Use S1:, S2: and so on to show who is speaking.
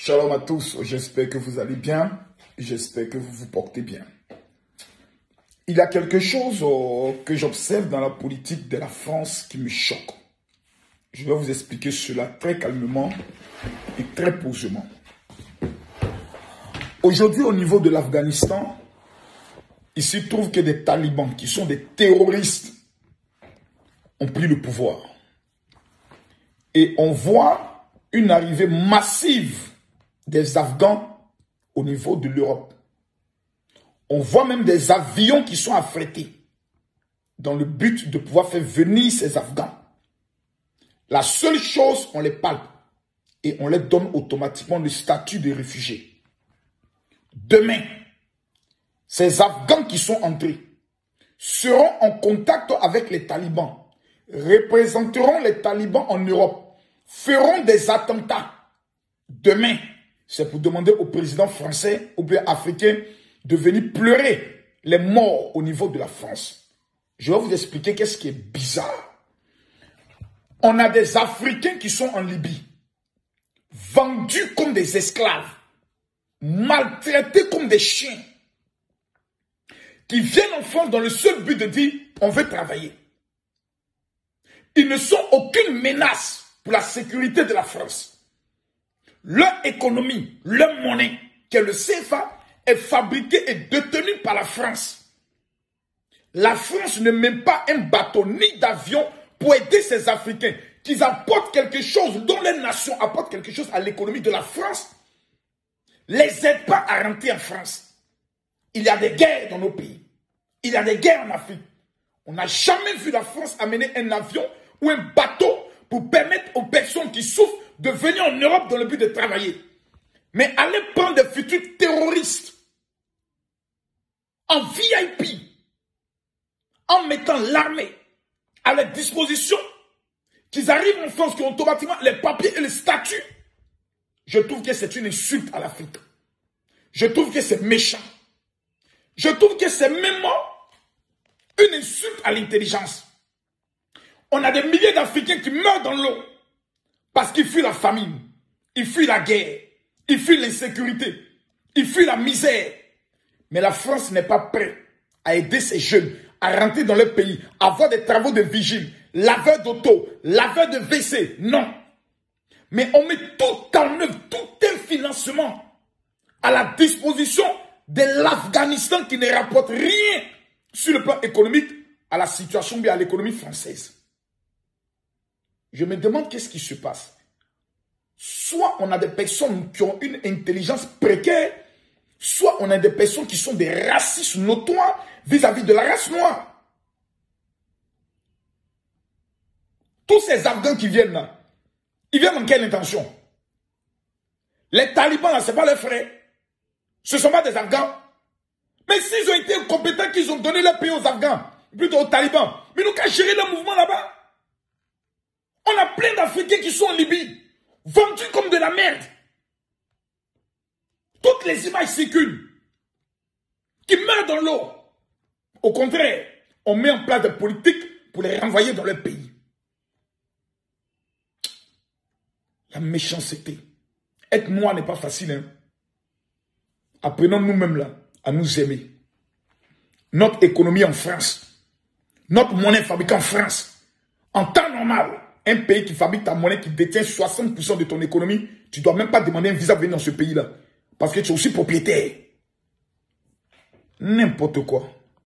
S1: Shalom à tous, j'espère que vous allez bien, j'espère que vous vous portez bien. Il y a quelque chose que j'observe dans la politique de la France qui me choque. Je vais vous expliquer cela très calmement et très posément. Aujourd'hui, au niveau de l'Afghanistan, il se trouve que des talibans, qui sont des terroristes, ont pris le pouvoir. Et on voit une arrivée massive des Afghans au niveau de l'Europe. On voit même des avions qui sont affrétés dans le but de pouvoir faire venir ces Afghans. La seule chose, on les palpe et on leur donne automatiquement le statut de réfugiés. Demain, ces Afghans qui sont entrés seront en contact avec les talibans, représenteront les talibans en Europe, feront des attentats. Demain, c'est pour demander au président français ou bien africain de venir pleurer les morts au niveau de la France. Je vais vous expliquer qu'est-ce qui est bizarre. On a des Africains qui sont en Libye, vendus comme des esclaves, maltraités comme des chiens, qui viennent en France dans le seul but de dire on veut travailler. Ils ne sont aucune menace pour la sécurité de la France. Leur économie, leur monnaie, qui est le CFA, est fabriquée et détenue par la France. La France ne met pas un bateau ni d'avion pour aider ces Africains, qu'ils apportent quelque chose, dont les nations apportent quelque chose à l'économie de la France, les aide pas à rentrer en France. Il y a des guerres dans nos pays. Il y a des guerres en Afrique. On n'a jamais vu la France amener un avion ou un bateau pour permettre aux personnes qui souffrent de venir en Europe dans le but de travailler. Mais aller prendre des futurs terroristes en VIP, en mettant l'armée à leur disposition, qu'ils arrivent en France, qui ont automatiquement les papiers et les statuts, je trouve que c'est une insulte à l'Afrique. Je trouve que c'est méchant. Je trouve que c'est même une insulte à l'intelligence. On a des milliers d'Africains qui meurent dans l'eau parce qu'ils fuient la famine, ils fuient la guerre, ils fuient l'insécurité, ils fuient la misère. Mais la France n'est pas prête à aider ces jeunes à rentrer dans leur pays, à avoir des travaux de vigile, laveur d'auto, laveur de WC. Non. Mais on met tout en œuvre, tout un financement à la disposition de l'Afghanistan qui ne rapporte rien sur le plan économique à la situation bien à l'économie française. Je me demande qu'est-ce qui se passe. Soit on a des personnes qui ont une intelligence précaire, soit on a des personnes qui sont des racistes notoires vis-à-vis de la race noire. Tous ces Afghans qui viennent là, ils viennent en quelle intention? Les talibans là, ce n'est pas leurs frères. Ce ne sont pas des Afghans. Mais s'ils ont été compétents, qu'ils ont donné leur pays aux Afghans, plutôt aux talibans, mais nous qu'à gérer le mouvement là-bas. On a plein d'Africains qui sont en Libye, vendus comme de la merde. Toutes les images circulent, qui meurent dans l'eau. Au contraire, on met en place des politiques pour les renvoyer dans leur pays. La méchanceté. Être noir n'est pas facile. Hein? Apprenons nous-mêmes là à nous aimer. Notre économie en France, notre monnaie fabriquée en France, en temps normal, un pays qui fabrique ta monnaie, qui détient 60% de ton économie, tu ne dois même pas demander un visa pour venir dans ce pays-là. Parce que tu es aussi propriétaire. N'importe quoi.